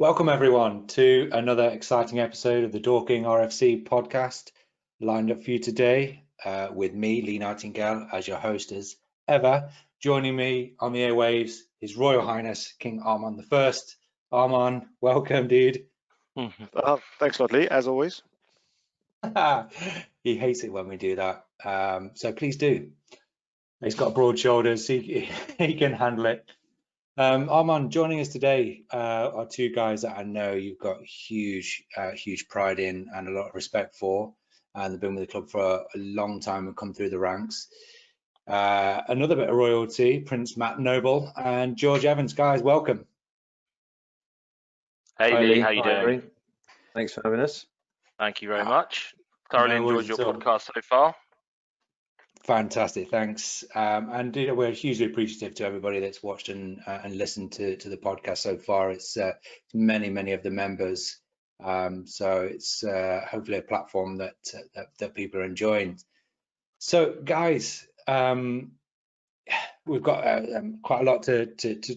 Welcome everyone to another exciting episode of the Dorking RFC podcast, lined up for you today with me, Lee Nightingale, as your host as ever. Joining me on the airwaves, His Royal Highness King Armand I. Armand, welcome, dude. Thanks a lot, Lee, as always. He hates it when we do that, so please do. He's got broad shoulders, he can handle it. Armand, joining us today are two guys that I know you've got huge pride in and a lot of respect for, and they've been with the club for a long time and come through the ranks. Another bit of royalty, Prince Matt Noble and George Evans. Guys, welcome. Hey Hi, Lee, how you doing? Thanks for having us. Thank you very much. Thoroughly enjoyed your podcast so far. Fantastic, thanks. And we're hugely appreciative to everybody that's watched and listened to the podcast so far. It's many of the members, so it's hopefully a platform that people are enjoying. So, guys, we've got quite a lot to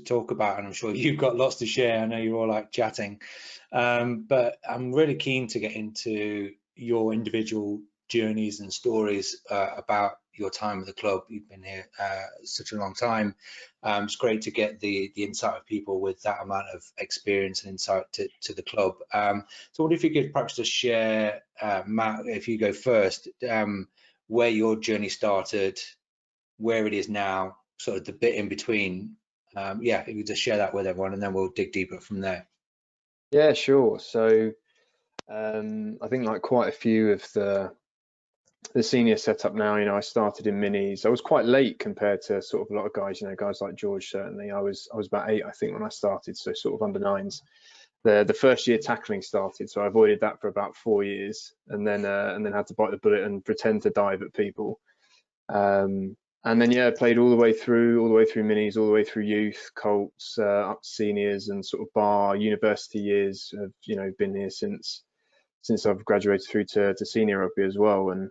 talk about, and I'm sure you've got lots to share. I know you're all like chatting, but I'm really keen to get into your individual journeys and stories about your time with the club. You've been here such a long time. It's great to get the insight of people with that amount of experience and insight to the club. So what if you could perhaps just share, Matt, if you go first, where your journey started, where it is now, sort of the bit in between. Yeah, if you just share that with everyone, and then we'll dig deeper from there. Yeah, sure. So I think like quite a few of the senior setup now, I started in minis. I was quite late compared to sort of a lot of guys, guys like George. Certainly I was about 8, I think, when I started, so sort of under 9s. The first year tackling started, so I avoided that for about 4 years, and then had to bite the bullet and pretend to dive at people. And then yeah, played all the way through minis, all the way through youth, colts, up to seniors, and sort of bar university years. Have been here since I've graduated through to senior rugby as well. And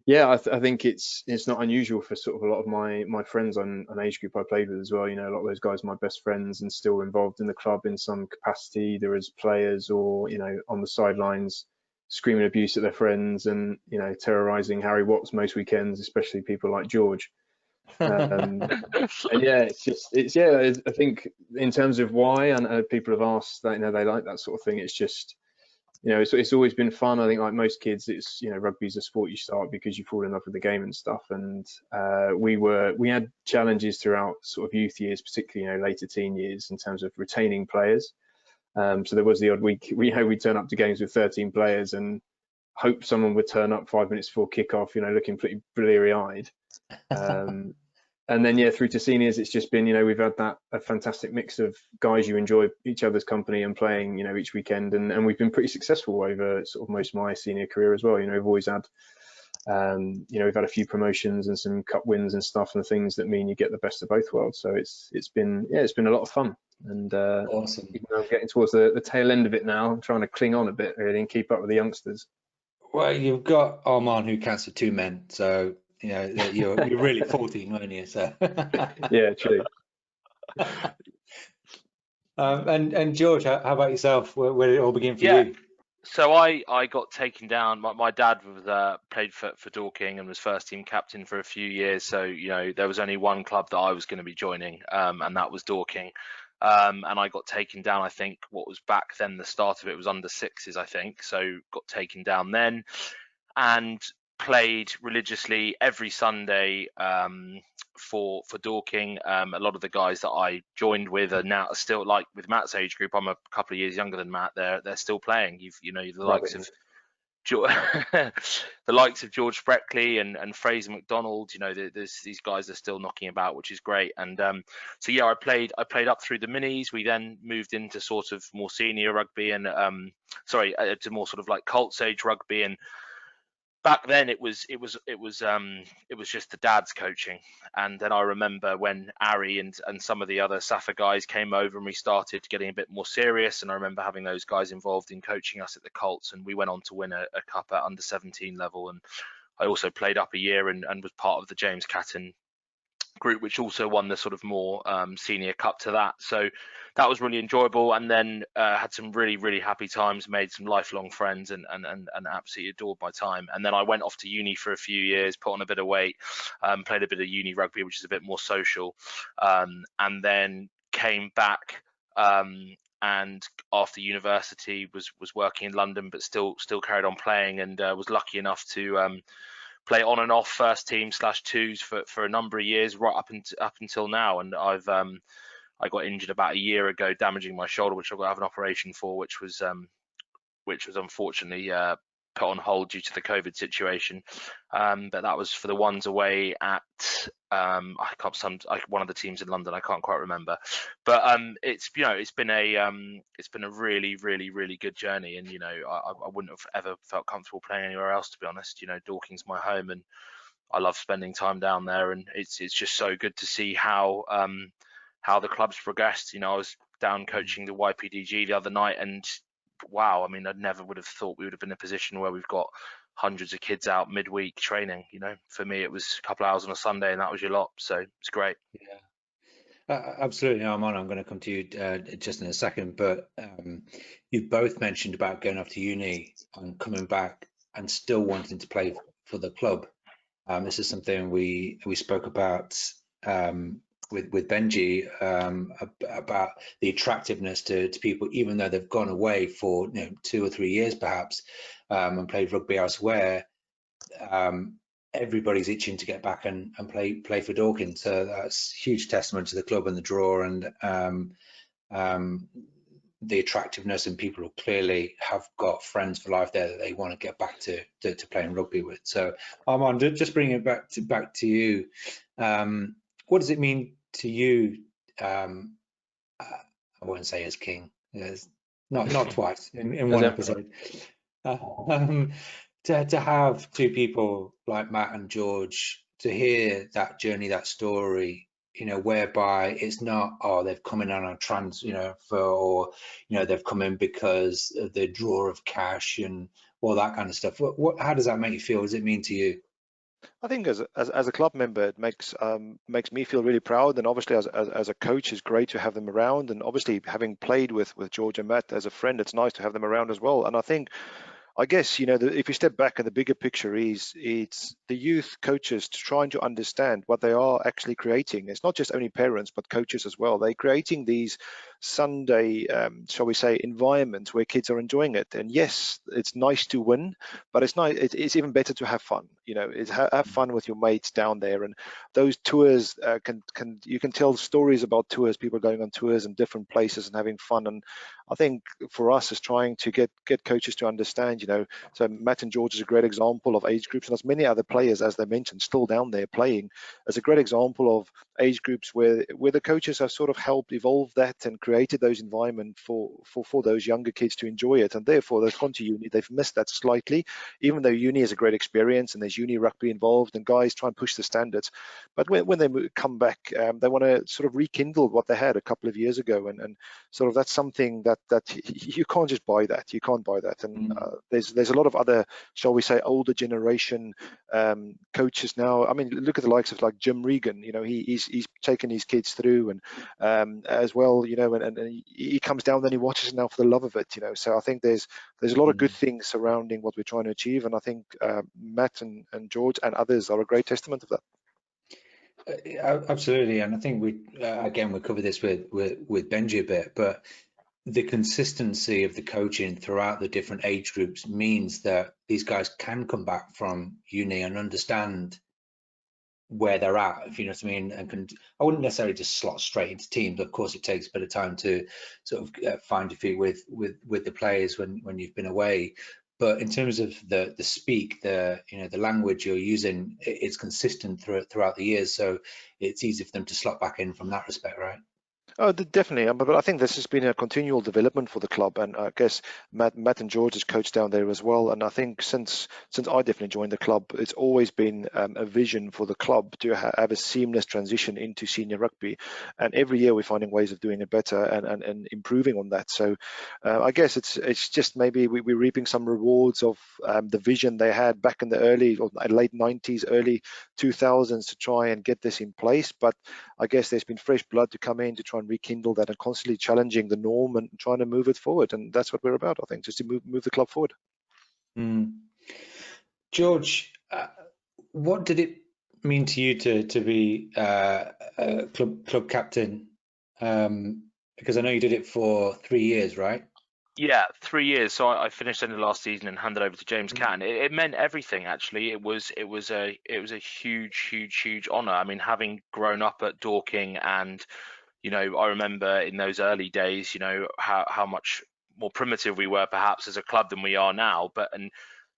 yeah, I think it's not unusual for sort of a lot of my friends on age group I played with as well. A lot of those guys are my best friends and still involved in the club in some capacity, either as players or on the sidelines, screaming abuse at their friends and terrorizing Harry Watts most weekends, especially people like George. And yeah, I think in terms of why, and people have asked that, they like that sort of thing. It's just it's always been fun. I think like most kids, it's rugby's a sport you start because you fall in love with the game and stuff. And we had challenges throughout sort of youth years, particularly later teen years, in terms of retaining players. So there was the odd week we'd turn up to games with 13 players and hope someone would turn up 5 minutes before kickoff, looking pretty bleary-eyed. And then yeah, through to seniors, it's just been we've had a fantastic mix of guys you enjoy each other's company and playing each weekend, and we've been pretty successful over sort of most of my senior career as well. We've always had we've had a few promotions and some cup wins and stuff, and the things that mean you get the best of both worlds. So it's been a lot of fun. And awesome. Even though I'm getting towards the tail end of it now, I'm trying to cling on a bit really and keep up with the youngsters. Well, you've got Armand who counts for 2 men, so you're really 14, weren't you? So yeah, true. And George, how about yourself? Where did it all begin for you? So I got taken down. My dad was played for Dorking and was first team captain for a few years. So there was only one club that I was going to be joining, and that was Dorking. And I got taken down. I think what was back then the start of it was under 6s, I think. So got taken down then, and played religiously every Sunday for Dorking. A lot of the guys that I joined with are now still, like with Matt's age group. I'm a couple of years younger than Matt. They're still playing. The likes of the likes of George Breckley and Fraser McDonald. These guys are still knocking about, which is great. And so yeah, I played up through the minis. We then moved into sort of more senior rugby and to more sort of like colts age rugby. And back then it was just the dads coaching. And then I remember when Ari and some of the other Safa guys came over and we started getting a bit more serious, and I remember having those guys involved in coaching us at the Colts, and we went on to win a cup at under 17 level. And I also played up a year and was part of the James Catton group which also won the sort of more senior cup to that. So that was really enjoyable, and then had some really happy times, made some lifelong friends, and absolutely adored my time. And then I went off to uni for a few years, put on a bit of weight, played a bit of uni rugby, which is a bit more social, and then came back, and after university was working in London, but still carried on playing, and was lucky enough to play on and off first team /twos for a number of years, right up until now. And I got injured about a year ago, damaging my shoulder, which I've got to have an operation for, which was unfortunately put on hold due to the COVID situation. But that was for the ones away at one of the teams in London. I can't quite remember, but it's been a really good journey, and I wouldn't have ever felt comfortable playing anywhere else, to be honest. Dorking's my home, and I love spending time down there, and it's just so good to see how the club's progressed. I was down coaching the YPDG the other night, and wow, I mean, I never would have thought we would have been in a position where we've got hundreds of kids out midweek training. For me, it was a couple of hours on a Sunday, and that was your lot. So it's great. Yeah, absolutely, Armand. I'm going to come to you just in a second, but you both mentioned about going off to uni and coming back and still wanting to play for the club. This is something we spoke about with Benji about the attractiveness to people, even though they've gone away for 2 or 3 years perhaps, and played rugby elsewhere. Everybody's itching to get back and play for Dorking, so that's huge testament to the club and the draw, and the attractiveness, and people who clearly have got friends for life there that they want to get back to playing rugby with. So Armand, just bringing it back to you, what does it mean to you? I won't say as king, not twice in one episode. To have two people like Matt and George, to hear that journey, that story, whereby it's not, they've come in on a or they've come in because of the draw of cash and all that kind of stuff. How does that make you feel? What does it mean to you? I think as a club member, it makes me feel really proud, and obviously as a coach, it's great to have them around, and obviously having played with George and Matt as a friend, it's nice to have them around as well. And I guess, if you step back and the bigger picture is it's the youth coaches trying to understand what they are actually creating. It's not just only parents, but coaches as well. They're creating these Sunday, shall we say, environments where kids are enjoying it. And yes, it's nice to win, but it's nice. It's even better to have fun. Have fun with your mates down there. And those tours you can tell stories about tours, people going on tours in different places and having fun. And I think for us is trying to get coaches to understand, so Matt and George is a great example of age groups, and there's many other players, as they mentioned, still down there playing, as a great example of age groups where the coaches have sort of helped evolve that and created those environments for those younger kids to enjoy it. And therefore they've gone to uni, they've missed that slightly, even though uni is a great experience and there's uni rugby involved and guys try and push the standards. But when they come back, they want to sort of rekindle what they had a couple of years ago, and sort of that's something that you can't just buy that. You can't buy that. And there's a lot of other, shall we say, older generation coaches now. I mean, look at the likes of like Jim Regan. He's taken his kids through, and as well, and he comes down, then he watches it now for the love of it. So I think there's a lot of good things surrounding what we're trying to achieve, and I think Matt and George and others are a great testament of that. Absolutely, and I think we covered this with Benji a bit, but the consistency of the coaching throughout the different age groups means that these guys can come back from uni and understand where they're at, if you know what I mean, and I wouldn't necessarily just slot straight into teams. Of course, it takes a bit of time to sort of find your feet with the players when you've been away. But in terms of the speak, the language you're using, it's consistent throughout the years, so it's easy for them to slot back in from that respect, right? Oh, definitely. But I think this has been a continual development for the club, and I guess Matt and George has coached down there as well. And I think since I definitely joined the club, it's always been a vision for the club to have a seamless transition into senior rugby. And every year we're finding ways of doing it better and improving on that. So I guess it's just maybe we're reaping some rewards of the vision they had back in the early or late 90s, early 2000s to try and get this in place. But I guess there's been fresh blood to come in to try and rekindle that and constantly challenging the norm and trying to move it forward. And that's what we're about, I think, just to move the club forward. George, what did it mean to you to be a club captain? Because I know you did it for 3 years, right? Yeah, 3 years. So I finished end of last season and handed over to James Catton. It meant everything, actually. It was a huge honour. I mean, having grown up at Dorking, and I remember in those early days, how much more primitive we were perhaps as a club than we are now. And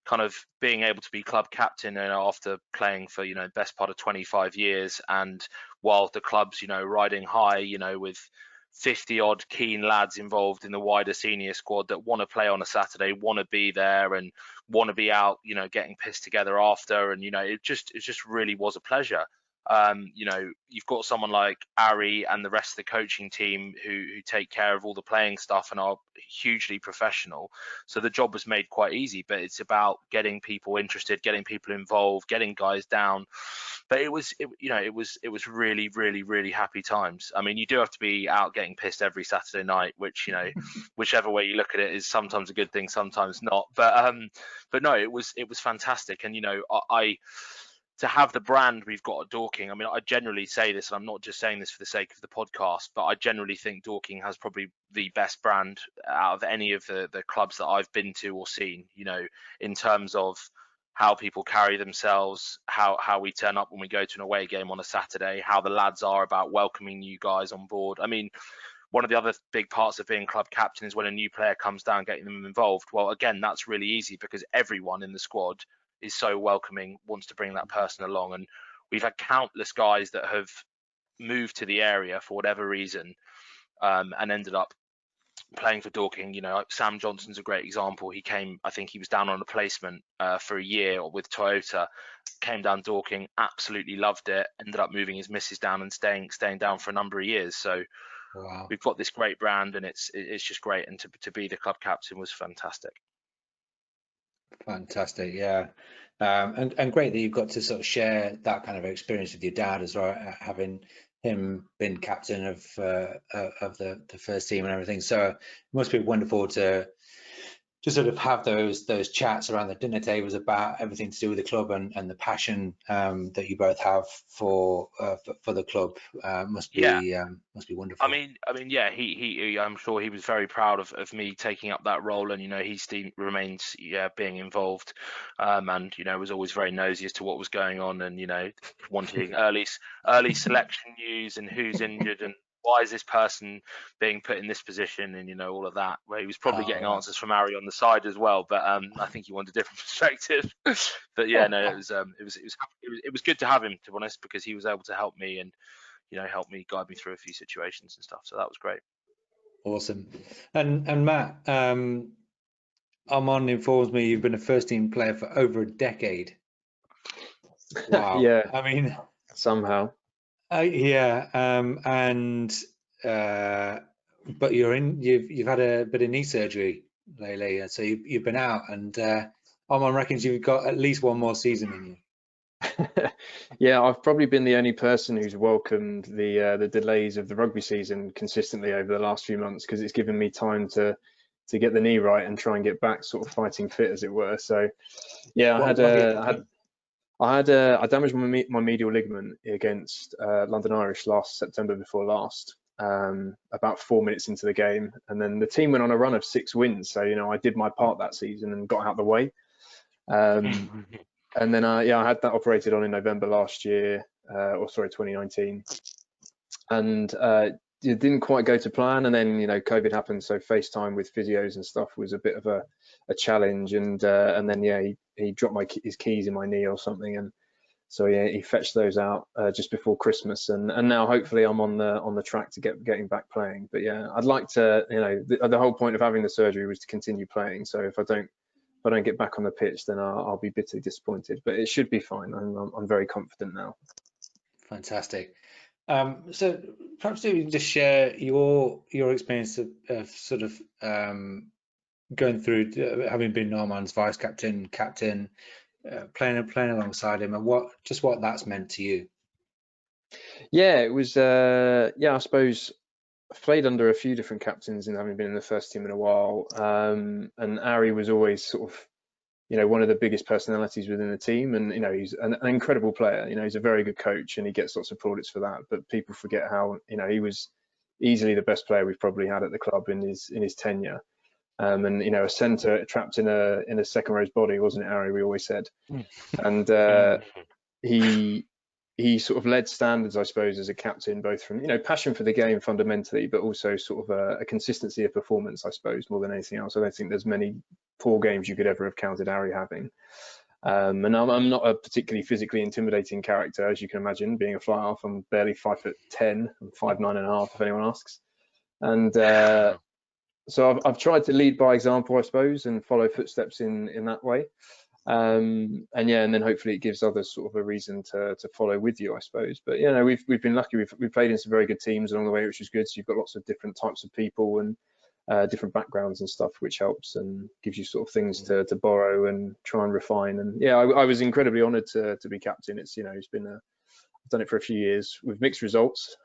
kind of being able to be club captain, after playing for best part of 25 years, and while the club's riding high, with 50 odd keen lads involved in the wider senior squad that want to play on a Saturday, want to be there and want to be out, getting pissed together after. And, it just really was a pleasure. You've got someone like Ari and the rest of the coaching team who take care of all the playing stuff and are hugely professional. So the job was made quite easy, but it's about getting people interested, getting people involved, getting guys down. But it was really happy times. I mean, you do have to be out getting pissed every Saturday night, which, whichever way you look at it is sometimes a good thing, sometimes not. But no, it was fantastic. And, to have the brand we've got at Dorking, I mean, I generally say this, and I'm not just saying this for the sake of the podcast, but I generally think Dorking has probably the best brand out of any of the clubs that I've been to or seen, in terms of how people carry themselves, how we turn up when we go to an away game on a Saturday, how the lads are about welcoming you guys on board. I mean, one of the other big parts of being club captain is when a new player comes down, getting them involved. Well, again, that's really easy because everyone in the squad is so welcoming, wants to bring that person along. And we've had countless guys that have moved to the area for whatever reason, and ended up playing for Dorking. Sam Johnson's a great example. He came, I think he was down on a placement for a year with Toyota, came down Dorking, absolutely loved it, ended up moving his missus down and staying down for a number of years. So Wow. We've got this great brand, and it's just great. And to be the club captain was fantastic. Fantastic, yeah. And great that you've got to sort of share that kind of experience with your dad as well, having him been captain of the first team and everything. So it must be wonderful to sort of have those chats around the dinner tables about everything to do with the club and the passion that you both have for the club. Must be wonderful. I mean, yeah, he I'm sure he was very proud of me taking up that role, and he still remains being involved, and was always very nosy as to what was going on, and wanting early selection news and who's injured and why is this person being put in this position, and all of that, where he was probably getting answers from Ari on the side as well, but I think he wanted a different perspective. But yeah, no, it was good to have him, to be honest, because he was able to help me and help me, guide me through a few situations and stuff. So that was great. Awesome. And Matt, Armand informs me you've been a first team player for over a decade. Wow. Yeah. I mean, somehow. Yeah. But you've had a bit of knee surgery lately, so you've been out, and Armand reckons you've got at least one more season in you. Yeah, I've probably been the only person who's welcomed the delays of the rugby season consistently over the last few months, because it's given me time to get the knee right and try and get back sort of fighting fit, as it were. So yeah, I damaged my medial ligament against London Irish last September before last, about 4 minutes into the game, and then the team went on a run of 6 wins. So I did my part that season and got out of the way. And then I had that operated on in November last year, 2019, and it didn't quite go to plan. And then COVID happened, so FaceTime with physios and stuff was a bit of a challenge. And then he dropped his keys in my knee or something, and So yeah, he fetched those out just before Christmas, and now hopefully I'm on the track to getting back playing. But yeah, I'd like to, you know, the whole point of having the surgery was to continue playing. So if I don't get back on the pitch, then I'll be bitterly disappointed. But it should be fine. I'm very confident now. Fantastic. So perhaps you can just share your experience of sort of going through having been Armand's vice captain, playing alongside him, and what that's meant to you. Yeah, it was. Yeah, I suppose I've played under a few different captains and having been in the first team in a while. And Ari was always sort of, you know, one of the biggest personalities within the team, and you know, he's an incredible player. You know, he's a very good coach, and he gets lots of plaudits for that. But people forget how, you know, he was easily the best player we've probably had at the club in his tenure. And you know, a centre trapped in a second row's body, wasn't it, Ari? We always said, and he sort of led standards, I suppose, as a captain, both from, you know, passion for the game fundamentally, but also sort of a consistency of performance, I suppose, more than anything else. I don't think there's many poor games you could ever have counted Ari having. And I'm not a particularly physically intimidating character, as you can imagine, being a fly half. I'm barely 5'10", I'm 5'9.5", if anyone asks. And so I've tried to lead by example, I suppose, and follow footsteps in that way. And yeah, and then hopefully it gives others sort of a reason to follow with you, I suppose. But you know, we've been lucky. We've played in some very good teams along the way, which is good. So you've got lots of different types of people and different backgrounds and stuff, which helps and gives you sort of things to borrow and try and refine. And yeah, I was incredibly honoured to be captain. It's, you know, it's been I've done it for a few years with mixed results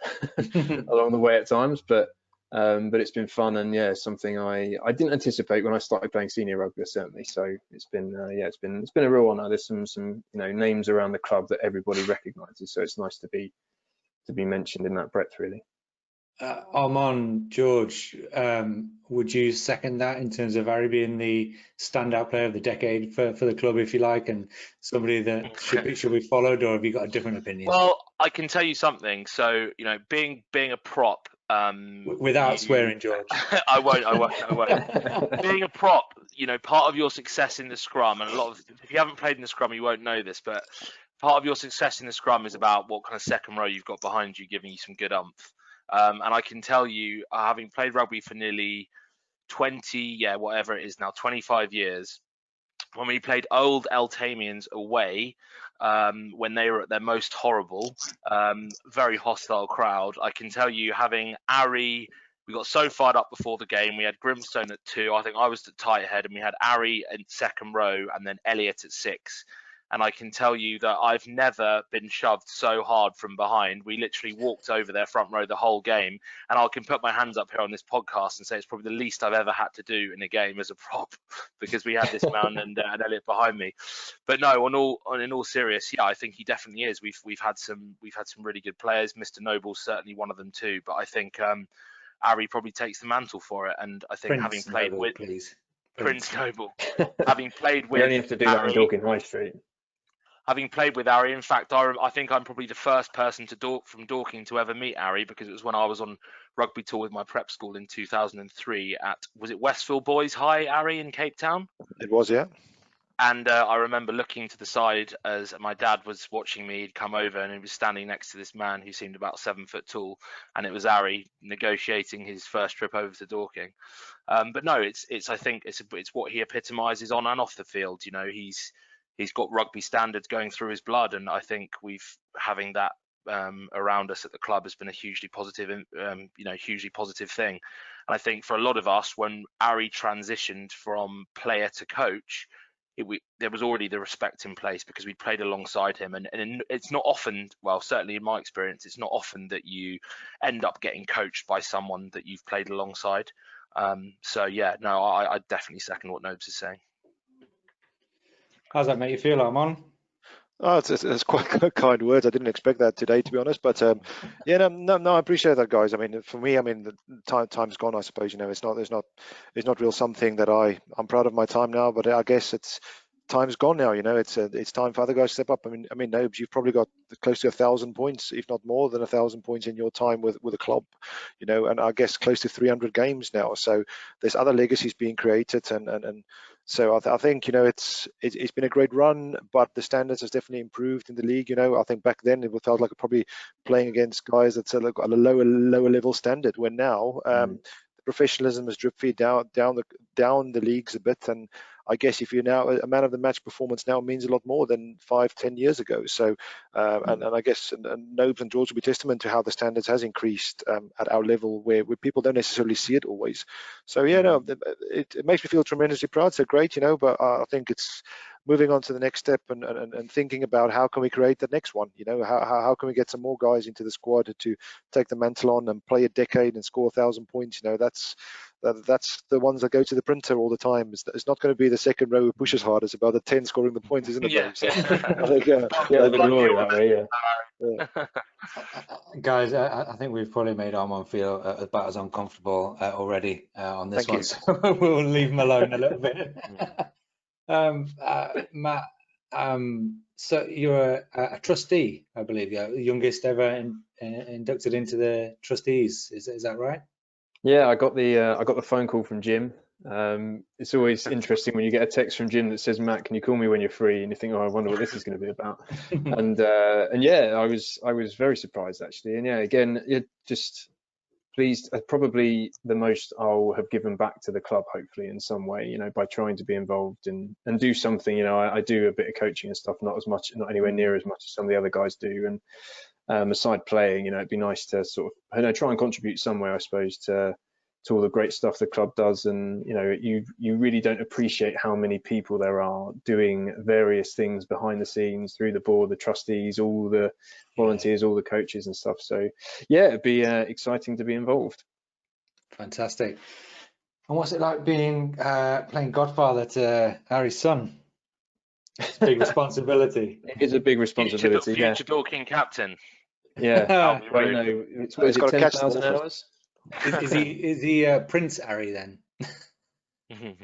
along the way at times, but it's been fun, and yeah, something I didn't anticipate when I started playing senior rugby, certainly. So it's been yeah, it's been a real honour. There's some you know, names around the club that everybody recognises, so it's nice to be mentioned in that breadth, really. Armand, George, would you second that in terms of Ari being the standout player of the decade for the club, if you like, and somebody that should be followed, or have you got a different opinion? Well, I can tell you something. So, you know, being a prop. Without swearing, George. I won't. Being a prop, you know, part of your success in the scrum, and if you haven't played in the scrum, you won't know this, but part of your success in the scrum is about what kind of second row you've got behind you, giving you some good umph. And I can tell you, having played rugby for nearly 25 years, when we played old Eltamians away, when they were at their most horrible, very hostile crowd, I can tell you, having Ari, we got so fired up before the game. We had Grimstone at 2. I think I was at tight head, and we had Ari in second row, and then Elliot at 6. And I can tell you that I've never been shoved so hard from behind. We literally walked over their front row the whole game. And I can put my hands up here on this podcast and say it's probably the least I've ever had to do in a game as a prop, because we had this man and Elliot behind me. But no, in all serious, yeah, I think he definitely is. We've had some really good players. Mr. Noble's certainly one of them too. But I think Ari probably takes the mantle for it. And I think having played with Prince Noble, having played with, you only have to do that in Dorking High Street. Having played with Ari, in fact, I think I'm probably the first person from Dorking to ever meet Ari, because it was when I was on rugby tour with my prep school in 2003 at, was it Westfield Boys High, Ari, in Cape Town? It was, yeah. And I remember looking to the side as my dad was watching me. He'd come over and he was standing next to this man who seemed about 7 foot tall, and it was Ari negotiating his first trip over to Dorking. But no, I think it's what he epitomises on and off the field. You know, he's got rugby standards going through his blood, and I think having that around us at the club has been a hugely positive thing. And I think for a lot of us, when Ari transitioned from player to coach, there was already the respect in place because we played alongside him, and it's not often, well, certainly in my experience, it's not often that you end up getting coached by someone that you've played alongside. So yeah, no, I definitely second what Nobes is saying. How's that make you feel, Armand? Oh, it's quite kind words. I didn't expect that today, to be honest. But yeah, no, I appreciate that, guys. I mean, for me, I mean, the time's gone, I suppose. You know, it's not real something that I'm proud of my time now. But I guess time's gone now. You know, it's time for other guys to step up. I mean, Nobes, you've probably got close to 1,000 points, if not more than 1,000 points in your time with a club. You know, and I guess close to 300 games now. So there's other legacies being created, and so I think, you know, it's been a great run, but the standards has definitely improved in the league. You know, I think back then it felt like probably playing against guys that's at a lower level standard. When now the professionalism has drip feed down the leagues a bit, and I guess if you're now a man of the match performance now means a lot more than 5-10 years ago. So and I guess and Nobes and George will be testament to how the standards has increased at our level, where people don't necessarily see it always. So yeah, no, it makes me feel tremendously proud. So great, you know, but I think it's moving on to the next step and thinking about how can we create the next one. You know, how can we get some more guys into the squad to take the mantle on and play a decade and score 1,000 points. You know, that's the ones that go to the printer all the time. It's not going to be the second row who pushes hard. It's about the 10 scoring the points, isn't it? Yeah. So, I think, the glory that way, yeah. Guys, I think we've probably made Armand feel about as uncomfortable already on this Thank one, so we'll leave him alone a little bit. Matt, so you're a trustee, I believe. You're the youngest ever inducted into the trustees. Is that right? Yeah, I got the phone call from Jim. It's always interesting when you get a text from Jim that says, "Matt, can you call me when you're free?" And you think, "Oh, I wonder what this is going to be about." And yeah, I was very surprised actually. And yeah, again, it just pleased. Probably the most I'll have given back to the club, hopefully in some way, you know, by trying to be involved and do something. You know, I do a bit of coaching and stuff, not anywhere near as much as some of the other guys do. And aside playing, you know, it'd be nice to sort of, I know, try and contribute somewhere, I suppose, to all the great stuff the club does. And you know, you really don't appreciate how many people there are doing various things behind the scenes, through the board, the trustees, all the volunteers, all the coaches and stuff. So yeah, it'd be exciting to be involved. Fantastic. And what's it like being playing godfather to Harry's son? It's a big responsibility. It is a big responsibility. Future Dorking captain. Yeah. Well, you know, it's 10,000 hours. Is he Prince Harry then?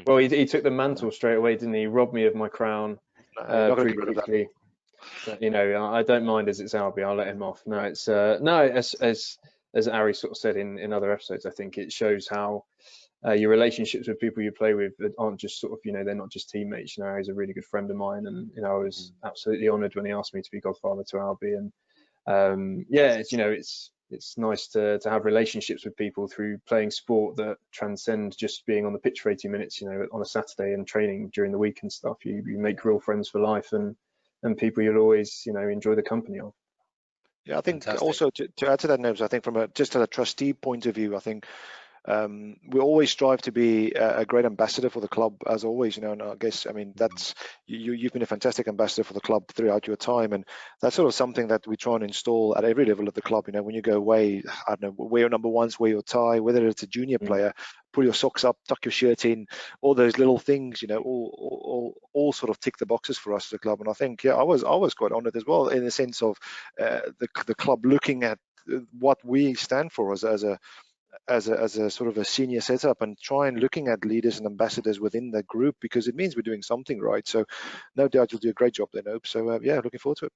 Well, he took the mantle straight away, didn't he? He robbed me of my crown pretty quickly. But, you know, I don't mind as it's Albie. I'll let him off. No, it's no, as Harry sort of said in other episodes, I think it shows how your relationships with people you play with aren't just sort of, you know, they're not just teammates. You know, he's a really good friend of mine, and you know, I was absolutely honoured when he asked me to be godfather to Albie. And yeah, it's, you know, it's nice to have relationships with people through playing sport that transcend just being on the pitch for 80 minutes, you know, on a Saturday and training during the week and stuff. You make real friends for life and people you'll always, you know, enjoy the company of. Yeah, I think also to add to that, Nebs, I think from just a trustee point of view, I think we always strive to be a great ambassador for the club, as always, you know, and I guess, I mean, that's you've been a fantastic ambassador for the club throughout your time, and that's sort of something that we try and install at every level of the club. You know, when you go away, I don't know, wear your number ones, wear your tie, whether it's a junior player, pull your socks up, tuck your shirt in, all those little things, you know, all sort of tick the boxes for us as a club. And I think, yeah, I was quite honoured as well, in the sense of the club looking at what we stand for as a sort of a senior setup, and try and looking at leaders and ambassadors within the group, because it means we're doing something right. So no doubt you'll do a great job there, Nope. So yeah, looking forward to it.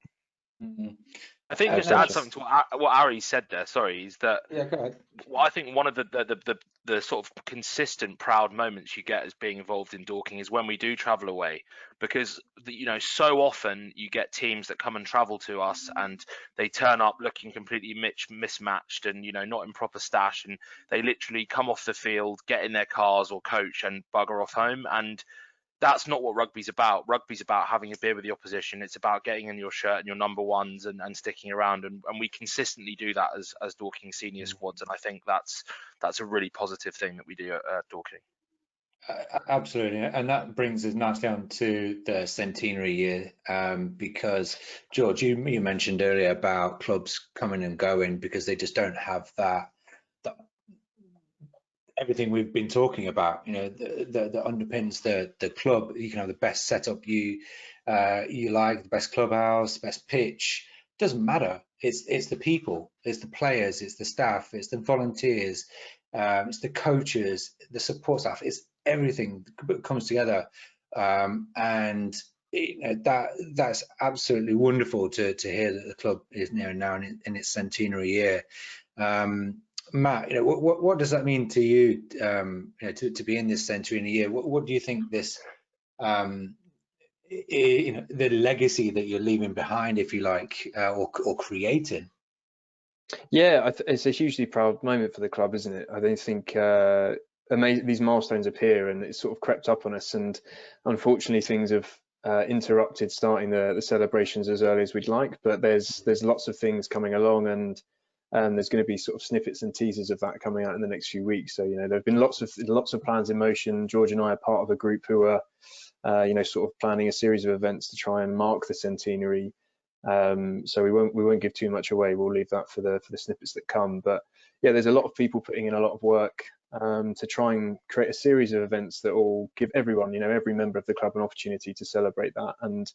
I think just to add something to what Ari said there, sorry, is that go ahead. I think one of the sort of consistent proud moments you get as being involved in Dorking is when we do travel away, because you know, so often you get teams that come and travel to us and they turn up looking completely mismatched and, you know, not in proper stash, and they literally come off the field, get in their cars or coach and bugger off home. And that's not what rugby's about. Rugby's about having a beer with the opposition. It's about getting in your shirt and your number ones and sticking around. And we consistently do that as Dorking senior squads. And I think that's a really positive thing that we do at Dorking. Absolutely. And that brings us nicely on to the centenary year, because George, you mentioned earlier about clubs coming and going because they just don't have that everything we've been talking about, you know, that underpins the club. You can have the best setup you like, the best clubhouse, the best pitch. Doesn't matter. It's the people, it's the players, it's the staff, it's the volunteers, it's the coaches, the support staff. It's everything that comes together, and that's absolutely wonderful to hear that the club is now in its centenary year. Matt, what does that mean to you, to be in this centenary year? What do you think this, the legacy that you're leaving behind, if you like, or creating? Yeah, it's a hugely proud moment for the club, isn't it? I don't think these milestones appear and it's sort of crept up on us, and unfortunately things have interrupted starting the celebrations as early as we'd like. But there's lots of things coming along, and there's going to be sort of snippets and teasers of that coming out in the next few weeks. So there have been lots of plans in motion. George and I are part of a group who are sort of planning a series of events to try and mark the centenary. So we won't give too much away. We'll leave that for the snippets that come. But yeah, there's a lot of people putting in a lot of work to try and create a series of events that will give everyone, every member of the club, an opportunity to celebrate that. And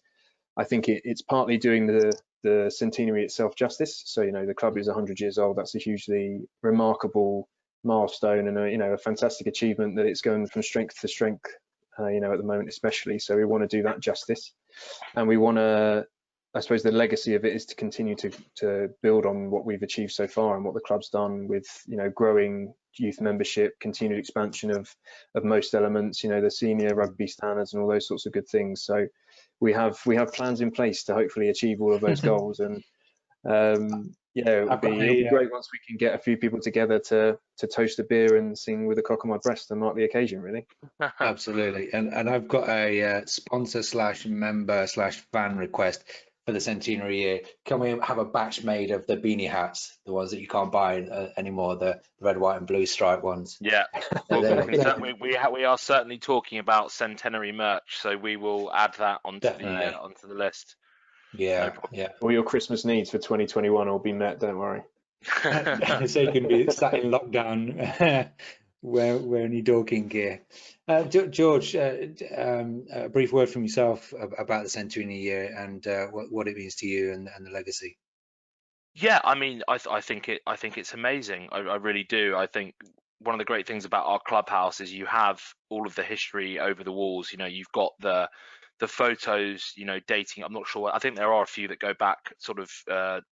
I think it's partly doing the centenary itself justice. So the club is 100 years old. That's a hugely remarkable milestone, and a fantastic achievement that it's going from strength to strength. At the moment especially. So we want to do that justice, and we want to. I suppose the legacy of it is to continue to build on what we've achieved so far and what the club's done with growing youth membership, continued expansion of most elements, the senior rugby standards and all those sorts of good things. So we have plans in place to hopefully achieve all of those goals. And it'll be great once we can get a few people together to toast a beer and sing "With a Cock on My Breast" and mark the occasion, really. Absolutely. And I've got a sponsor / member / fan request for the centenary year. Can we have a batch made of the beanie hats, the ones that you can't buy anymore, the red, white and blue striped ones? Yeah, we are certainly talking about centenary merch, so we will add that onto the list. Yeah, no All your Christmas needs for 2021 will be met, don't worry. So you can be sat in lockdown wearing your Dorking gear. George, a brief word from yourself about the centenary year and what it means to you and the legacy. Yeah, I mean, I think it's amazing. I really do. I think one of the great things about our clubhouse is you have all of the history over the walls. You've got the photos, dating. I'm not sure. I think there are a few that go back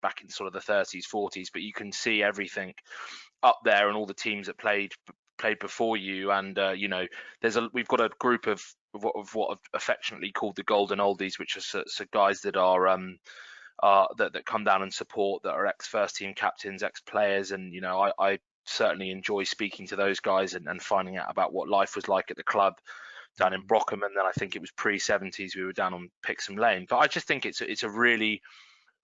back in sort of the 30s, 40s, but you can see everything up there and all the teams that played before you. And we've got a group of what are affectionately called the golden oldies, which are guys that are that come down and support, that are ex first team captains, ex players, and I certainly enjoy speaking to those guys and finding out about what life was like at the club down in Brockham, and then I think it was pre-70s we were down on Pixham Lane. But I just think it's a really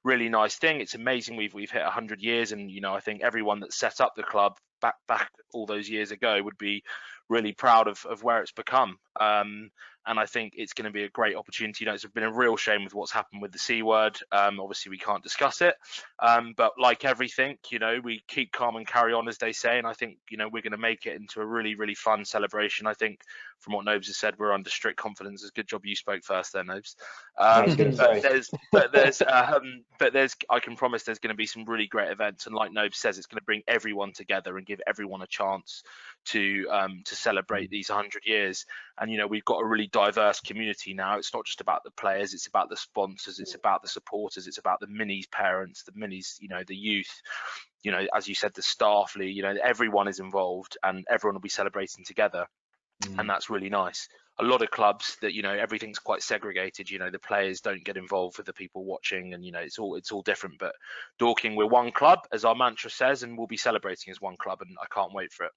nice thing. It's amazing we've hit 100 years, and I think everyone that set up the club back all those years ago would be really proud of where it's become. And I think it's going to be a great opportunity. It's been a real shame with what's happened with the C word. Obviously, we can't discuss it. But like everything, we keep calm and carry on, as they say. And I think, we're going to make it into a really, really fun celebration. I think from what Nobes has said, we're under strict confidence. It's a good job you spoke first there, Nobes. I can promise there's going to be some really great events. And like Nobes says, it's going to bring everyone together and give everyone a chance to celebrate these 100 years. And we've got a really diverse community now. It's not just about the players, it's about the sponsors, it's about the supporters, it's about the minis parents, the minis, the youth, as you said, the staff, Lee, everyone is involved and everyone will be celebrating together. And that's really nice. A lot of clubs that everything's quite segregated, the players don't get involved with the people watching, and it's all different. But Dorking, we're one club, as our mantra says, and we'll be celebrating as one club, and I can't wait for it.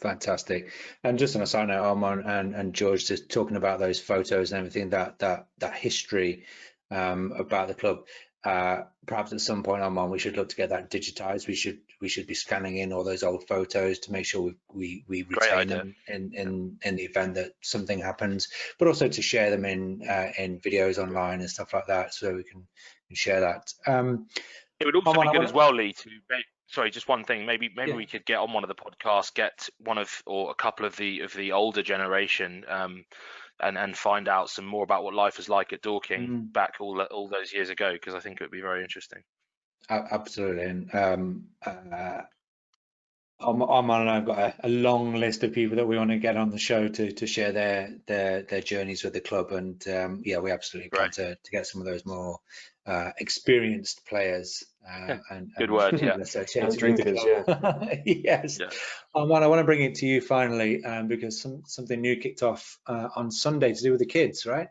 Fantastic. And just on a side note, Armand and George, just talking about those photos and everything, that history about the club. Perhaps at some point, Armand, we should look to get that digitized. We should be scanning in all those old photos to make sure we retain them in the event that something happens, but also to share them in videos online and stuff like that, so we can share that. It would also be good as well, Lee, to sorry, just one thing. Maybe we could get on one of the podcasts, get one of or a couple of the older generation, and find out some more about what life was like at Dorking back all those years ago, because I think it would be very interesting. Absolutely. And Armand and I've got a long list of people that we want to get on the show to share their journeys with the club, and yeah, we absolutely plan to get some of those more experienced players and Good word, people yeah. associated And with the drinkers, club. Yes. Yeah. Armand, I want to bring it to you finally, because something new kicked off on Sunday to do with the kids, right?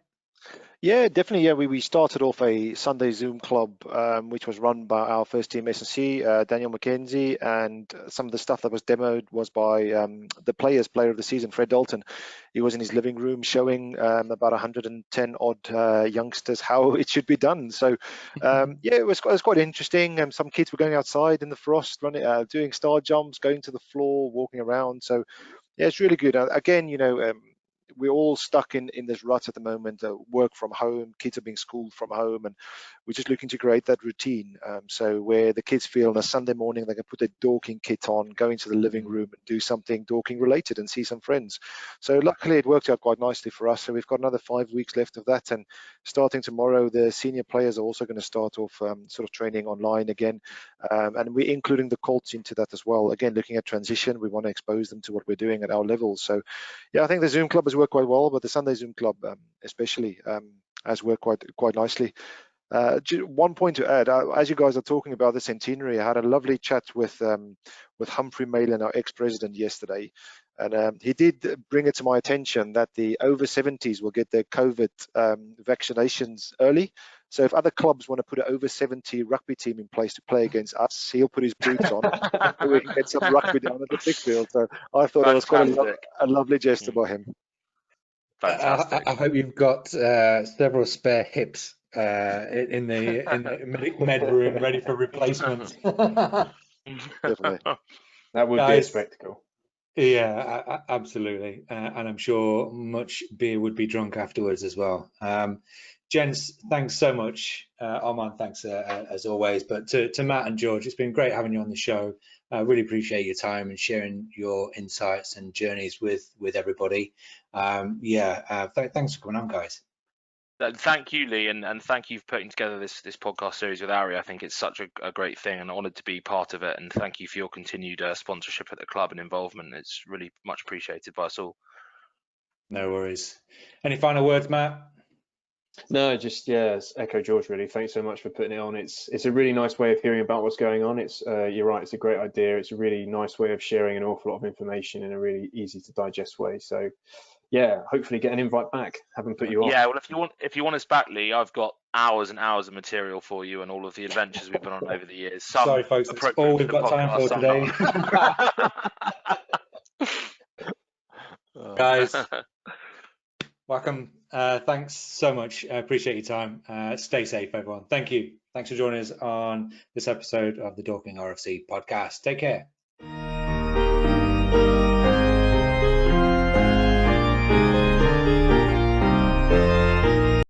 Yeah, definitely. Yeah, we started off a Sunday Zoom club, which was run by our first team S&C, Daniel McKenzie, and some of the stuff that was demoed was by the player of the season, Fred Dalton. He was in his living room showing about 110 odd youngsters how it should be done. So yeah, it was quite interesting. Some kids were going outside in the frost, running, doing star jumps, going to the floor, walking around. So yeah, it's really good. Again, we're all stuck in this rut at the moment. Work from home, kids are being schooled from home, and we're just looking to create that routine. So where the kids feel on a Sunday morning they can put their Dorking kit on, go into the living room and do something Dorking related and see some friends. So luckily it worked out quite nicely for us. So we've got another 5 weeks left of that, and starting tomorrow, the senior players are also going to start off sort of training online again, and we're including the colts into that as well. Again, looking at transition, we want to expose them to what we're doing at our level. So yeah, I think the Zoom club has worked quite well, but the Sunday Zoom club especially has worked quite nicely. One point to add, as you guys are talking about the centenary, I had a lovely chat with Humphrey Malin, our ex-president, yesterday, and he did bring it to my attention that the over 70s will get their COVID vaccinations early. So if other clubs want to put an over 70 rugby team in place to play against us, he'll put his boots on and we can get some rugby down at the big field. So I thought it was quite a lovely gesture by him. Fantastic. I hope you've got several spare hips in the med room ready for replacement. Definitely. That would be a spectacle. Yeah, absolutely. And I'm sure much beer would be drunk afterwards as well. Gents, thanks so much. Armand, thanks as always. But to Matt and George, it's been great having you on the show. I really appreciate your time and sharing your insights and journeys with everybody. Thanks for coming on, guys. Thank you, Lee, and thank you for putting together this podcast series with Ari. I think it's such a great thing, and honoured to be part of it. And thank you for your continued sponsorship at the club and involvement. It's really much appreciated by us all. No worries. Any final words, Matt? No, just echo George really. Thanks so much for putting it on. It's a really nice way of hearing about what's going on. It's you're right, it's a great idea. It's a really nice way of sharing an awful lot of information in a really easy to digest way. So yeah, hopefully get an invite back. Haven't put you off. Yeah, well, if you want us back, Lee, I've got hours and hours of material for you and all of the adventures we've been on over the years. Sorry, folks, that's all we've got time for today. Guys, welcome. Thanks so much. I appreciate your time. Stay safe, everyone. Thank you. Thanks for joining us on this episode of the Dorking RFC podcast. Take care.